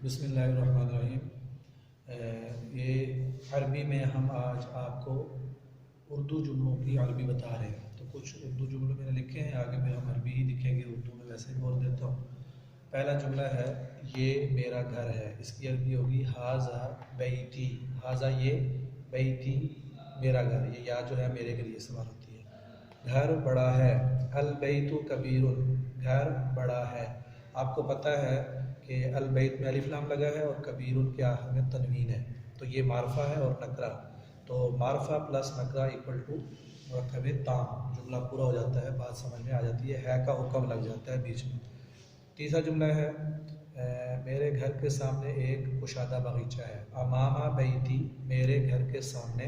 बिस्मिल्लाहिर्रहमानिर्रहीम। ये अरबी में हम आज आपको उर्दू जुमलों की अरबी बता रहे हैं। तो कुछ उर्दू जुमले मैंने लिखे हैं, आगे में हम अरबी ही लिखेंगे, उर्दू में वैसे ही बोल देता हूँ। पहला जुमला है ये मेरा घर है, इसकी अरबी होगी हाजा बैती। हाजा ये, बैती मेरा घर, ये या जो है मेरे के लिए इस्तेमाल होती है। घर बड़ा है, अल बैतु कबीरुन, घर बड़ा है। आपको पता है कि अल बैत में अलिफ लाम लगा है और कबीरुन के आखिर में तनवीन है, तो ये मारफा है और नकरा। तो मारफा प्लस नकरा इक्वल टू मुरक्कब ताम, जुमला पूरा हो जाता है, बात समझ में आ जाती है का हुक्म लग जाता है बीच में। तीसरा जुमला है मेरे घर के सामने एक कुशादा बगीचा है। अमामा बैती, मेरे घर के सामने,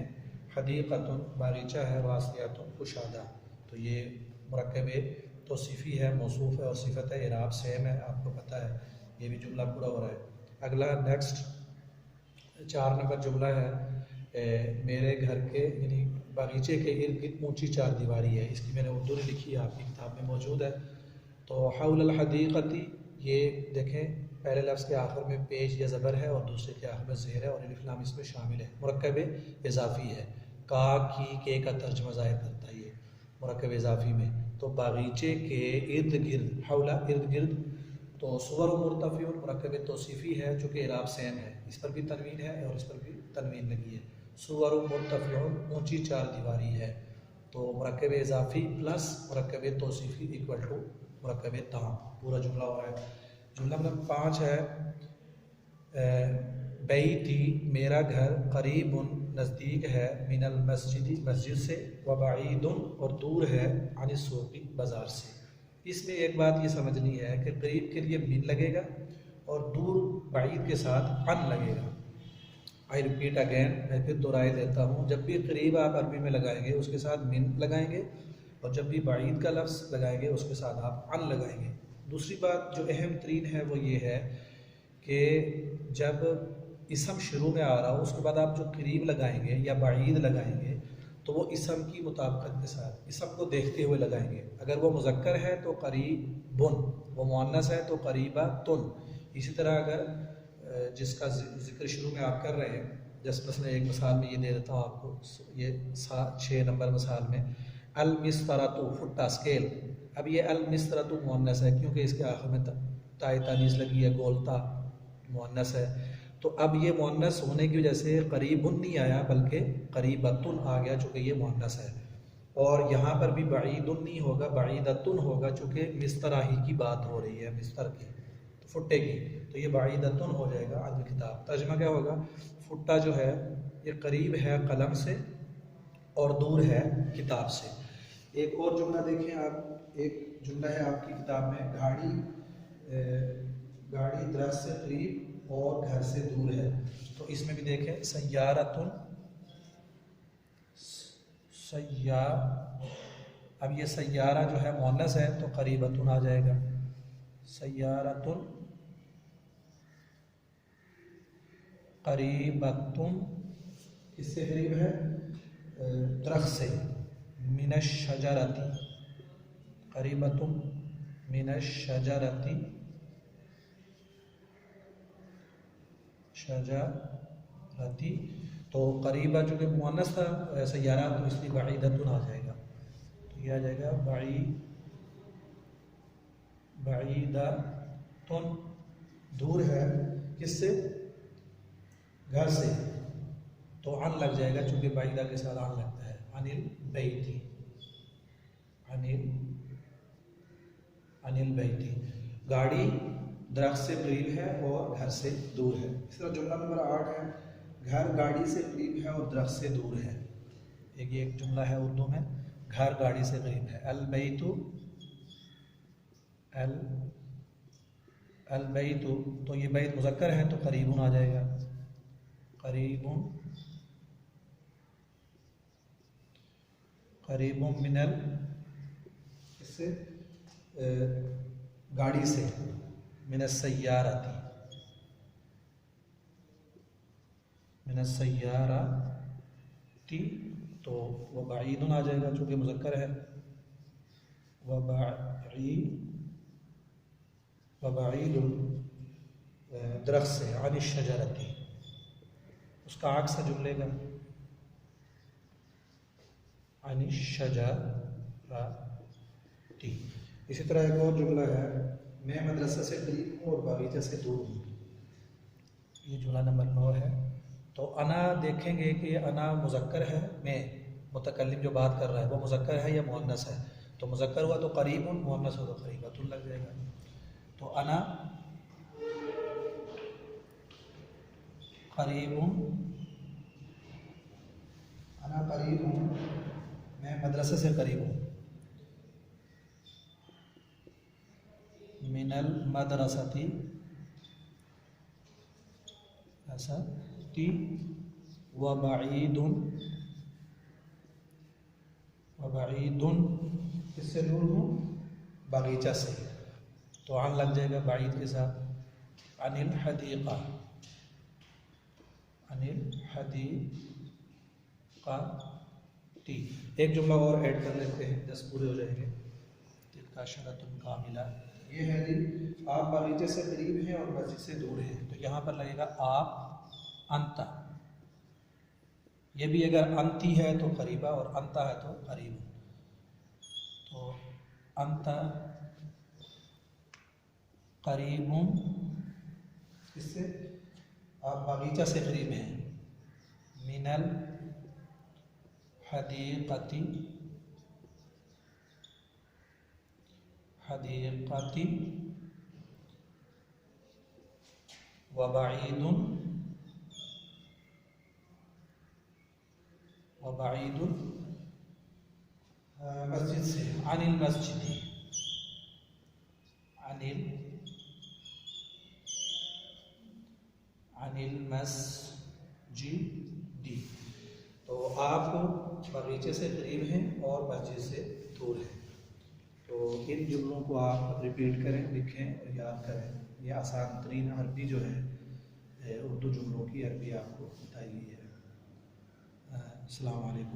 हदीक़तुन बागीचा है, वासियतुन कुशादा। तो ये मुरक्कब तौसीफ़ी है, मौसूफ़ है और सिफ़त है, इराब सेम है, आपको पता है। ये भी जुमला पूरा हो रहा है। अगला नेक्स्ट 4 नंबर जुमला है मेरे घर के यानी बागीचे के इर्द गिर्द ऊँची 4 दीवारी है। इसकी मैंने उर्दू में लिखी है, आपकी किताब में मौजूद है। तो हौल हदीक़ती, ये देखें पहले लफ्ज़ के आखिर में पेश या ज़बर है और दूसरे के आखिर में ज़ेर है और अलिफ लाम इसमें शामिल है। मुरक्कब इज़ाफ़ी है, का की के का तर्जमा ज़ाहिर करता है ये मुरक्कब इज़ाफ़ी में। तो बागीचे के इर्द गिर्द, हौला इर्द गिर्द, तो सुवर मुर्तफ़िउन मुरक्कब तौसीफ़ी है चूँकि इराब सेम है, इस पर भी तनवीन है और इस पर भी तनवीन लगी है। सुवर मुर्तफ़िउन ऊँची 4 दीवारी है। तो मुरक्कब इज़ाफ़ी प्लस मुरक्कब तौसीफ़ी इक्वल टू मुरक्कब ताम, पूरा जुमला हो रहा है। जुमला नंबर 5 है बैती मेरा घर, करीबुन नज़दीक है, मिनल मस्जिदी मस्जिद से, व बाईदुन और दूर है, अनिस सूक़ी बाज़ार से। इसमें एक बात ये समझनी है कि करीब के लिए मिन लगेगा और दूर बाईद के साथ अन लगेगा। आई रिपीट अगेन, मैं फिर दोहराई देता हूँ, जब भी करीब आप अरबी में लगाएंगे उसके साथ मिन लगाएंगे और जब भी बाईद का लफ्ज़ लगाएंगे उसके साथ आप अन लगाएंगे। दूसरी बात जो अहम तरीन है वो ये है कि जब इसम शुरू में आ रहा हो उसके बाद आप जो करीब लगाएंगे या बाईद लगाएंगे तो वो इसम की मुताबिकत के साथ इसम को देखते हुए लगाएंगे। अगर वो मुज़क्कर है तो करीबुन, वो मुअन्नस है तो करीबतुन। इसी तरह अगर जिसका जिक्र शुरू में आप कर रहे हैं, जैसे मसलन एक मिसाल में ये दे देता हूँ आपको, ये 6 नंबर मिसाल में अल मिस्तरतु फुट्टा स्केल। अब ये अल मिस्तरतु मुअन्नस है क्योंकि इसके आखिर में ताए तानीस लगी है, गोलता मुअन्नस है। तो अब ये मुअन्नस होने की वजह से करीबुन नहीं आया बल्कि करीबतुन आ गया चूँकि ये मुअन्नस है। और यहाँ पर भी बाईदुन नहीं होगा, बाईदतुन होगा चूँकि मिस्तराही की बात हो रही है, मिस्तर की, तो फुट्टे की, तो ये बाईदतुन हो जाएगा अल किताब। तर्जुमा क्या होगा, फुट्टा जो है ये करीब है कलम से और दूर है किताब से। एक और जुमला देखें आप, एक जुमला है आपकी किताब में, गाड़ी दरख्त से करीब और घर से दूर है। तो इसमें भी देखें सय्यारतुन, अब ये सय्यारा जो है मुअन्नस है तो करीबतुन आ जाएगा। सय्यारतुन करीबतुन किससे करीब है, दरख्त से, मिनश शजरती, करीबतुन मिनश शजरती, शजरती। तो करीबा जो कि मुअन्नस था सय्यारा, तो इसलिए बाईदतुन आ जाएगा। तो ये आ जाएगा बाईदतुन, दूर है किससे, घर से, तो अन लग जाएगा चूँकि बाईदा के साथ अन लगता है। अनिल बैती, अनिल बैती, गाड़ी दरख्त से करीब है और घर से दूर है। इस तरह जुमला नंबर 8 है घर गाड़ी से करीब है और दरख्त से दूर है। एक जुमला है उर्दू में, घर गाड़ी से करीब है। अल बैतु, तो ये बैत मुज़क्कर है तो करीबुन आ जाएगा, करीबुन मिनल, इससे गाड़ी से, मिनस सय्यारती, तो वह बाईदुन आ जाएगा चूँकि मुज़क्कर है। वबाईदुन दरख्त से, अन शजरती, उसका अक्स है जुमले का अन शजरती। इसी तरह एक और जुमला है, मैं मदरसा से करीब हूँ और बागीचा से दूर हूँ। ये जुमला नंबर 9 है। तो अना देखेंगे कि अना मुज़क्कर है, मैं मुतकल्लिम जो बात कर रहा है वो मुज़क्कर है या मुअन्नस है। तो मुज़क्कर हुआ तो करीबुन, मुअन्नस हुआ तो करीबतुन लग जाएगा। तो अना करीबुन, अना करीब हूँ, मैं मदरसे से करीब हूँ। मिनल मदरसती व बईदुन, किससे दूर हूँ, बागीचा से। तो आन लग जाएगा बाईद के साथ। अनिल हदीक़ा, अनिल हदीक़ती। एक जुमला और ऐड कर लेते हैं, 10 पूरे हो जाएंगे। तिलका शरतुन कामिला। ये है जी, आप बागीचे से करीब हैं और मस्जिद से दूर हैं। तो यहाँ पर लगेगा आप अंता। ये भी अगर अंती है तो करीबा और अंता है तो करीब। तो अंता करीबुन, इससे आप बागीचा से करीब हैं। मिनल हदीक़ती, हदीक़ती व बईदुन, मस्जिद से। अनिल मस्जिदी, अनिल मस्जिदी। तो आप बगीचे से करीब हैं और मस्जिद से दूर हैं। तो इन जुमलों को आप रिपीट करें, लिखें और याद करें। ये आसान तरीन अरबी जो है उर्दू जुमलों की अरबी आपको बताई गई है। अस्सलाम वालेकुम।